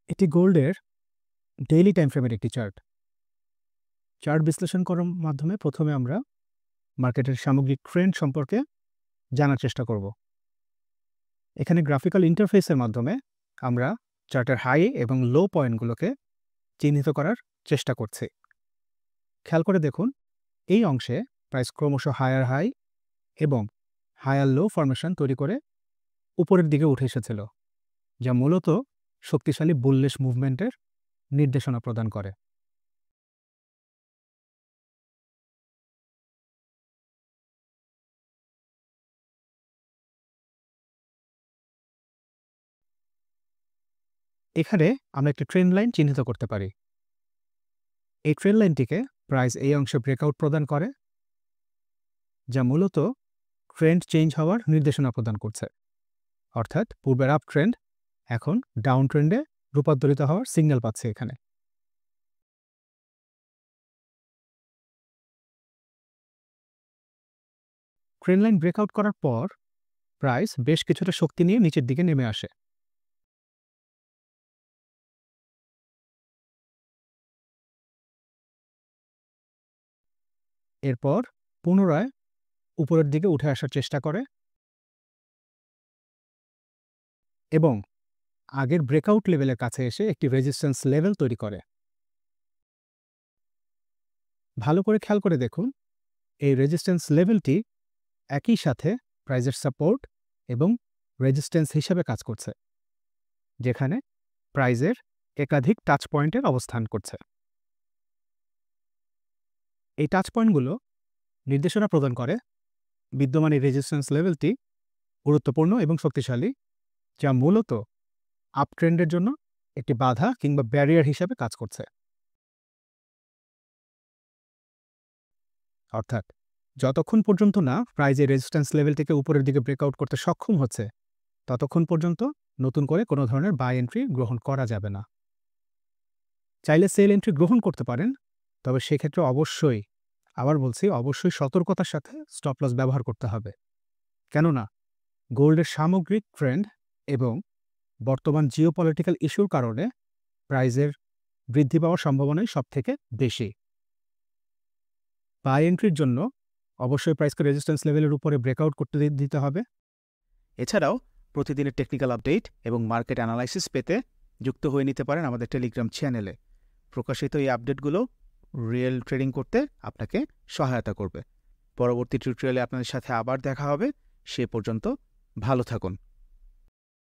এটি গোল্ডের daily time ফ্রেমের একটি চার্ট। চার্ট বিশ্লেষণ করার মাধ্যমে প্রথমে আমরা মার্কেটের সামগ্রিক ট্রেন্ড সম্পর্কে জানার চেষ্টা করব। এখানে গ্রাফিক্যাল ইন্টারফেসের মাধ্যমে আমরা চার্টের হাই এবং লো পয়েন্টগুলোকে চিহ্নিত করার চেষ্টা করছি। খেয়াল করে দেখুন, এই অংশে প্রাইস ক্রমশ হায়ার হাই এবং হায়ার লো ফরমেশন তৈরি করে উপরের দিকে উঠে এসেছিল, যা মূলত শক্তিশালী বুল্লিশ মুভমেন্টের নির্দেশনা প্রদান করে। এখানে আমরা একটি ট্রেন্ড লাইন চিহ্নিত করতে পারি। এই ট্রেন্ড লাইনটিকে প্রাইস এই অংশে ব্রেকআউট প্রদান করে, যা মূলত ট্রেন্ড চেঞ্জ হওয়ার নির্দেশনা প্রদান করছে। অর্থাৎ পূর্বের আপ ট্রেন্ড এখন ডাউন ট্রেন্ডে রূপান্তরিত হওয়ার সিগন্যাল পাচ্ছে। এখানে ট্রেন্ড লাইন ব্রেকআউট করার পর প্রাইস বেশ কিছুটা শক্তি নিয়ে নিচের দিকে নেমে আসে। এরপর পুনরায় উপরের দিকে উঠে আসার চেষ্টা করে এবং আগের ব্রেকআউট লেভেলের কাছে এসে একটি রেজিস্ট্যান্স লেভেল তৈরি করে। ভালো করে খেয়াল করে দেখুন, এই রেজিস্ট্যান্স লেভেলটি একই সাথে প্রাইসের সাপোর্ট এবং রেজিস্ট্যান্স হিসাবে কাজ করছে, যেখানে প্রাইসের একাধিক টাচ পয়েন্টের অবস্থান করছে। এই টাচ পয়েন্টগুলো নির্দেশনা প্রদান করে বিদ্যমান এই রেজিস্ট্যান্স লেভেলটি গুরুত্বপূর্ণ এবং শক্তিশালী, যা মূলত আপ ট্রেন্ডের জন্য একটি বাধা কিংবা ব্যারিয়ার হিসাবে কাজ করছে। অর্থাৎ যতক্ষণ পর্যন্ত না প্রাইস এই রেজিস্ট্যান্স লেভেল থেকে উপরের দিকে ব্রেকআউট করতে সক্ষম হচ্ছে, ততক্ষণ পর্যন্ত নতুন করে কোনো ধরনের বাই এন্ট্রি গ্রহণ করা যাবে না। চাইলে সেল এন্ট্রি গ্রহণ করতে পারেন, তবে সেক্ষেত্রে অবশ্যই, আবার বলছি, অবশ্যই সতর্কতার সাথে স্টপ লস ব্যবহার করতে হবে। কেননা গোল্ডের সামগ্রিক ট্রেন্ড এবং বর্তমান জিওপলিটিক্যাল ইস্যুর কারণে প্রাইসের বৃদ্ধি পাওয়ার সম্ভাবনাই সবথেকে বেশি। বাই এন্ট্রির জন্য অবশ্যই প্রাইসকে রেজিস্ট্যান্স লেভেলের উপরে ব্রেকআউট করতে দিতে হবে। এছাড়াও প্রতিদিনের টেকনিক্যাল আপডেট এবং মার্কেট অ্যানালাইসিস পেতে যুক্ত হয়ে নিতে পারেন আমাদের টেলিগ্রাম চ্যানেলে। প্রকাশিত এই আপডেটগুলো রিয়েল ট্রেডিং করতে আপনাকে সহায়তা করবে। পরবর্তী টিউটোরিয়ালে আপনাদের সাথে আবার দেখা হবে। সে পর্যন্ত ভালো থাকুন।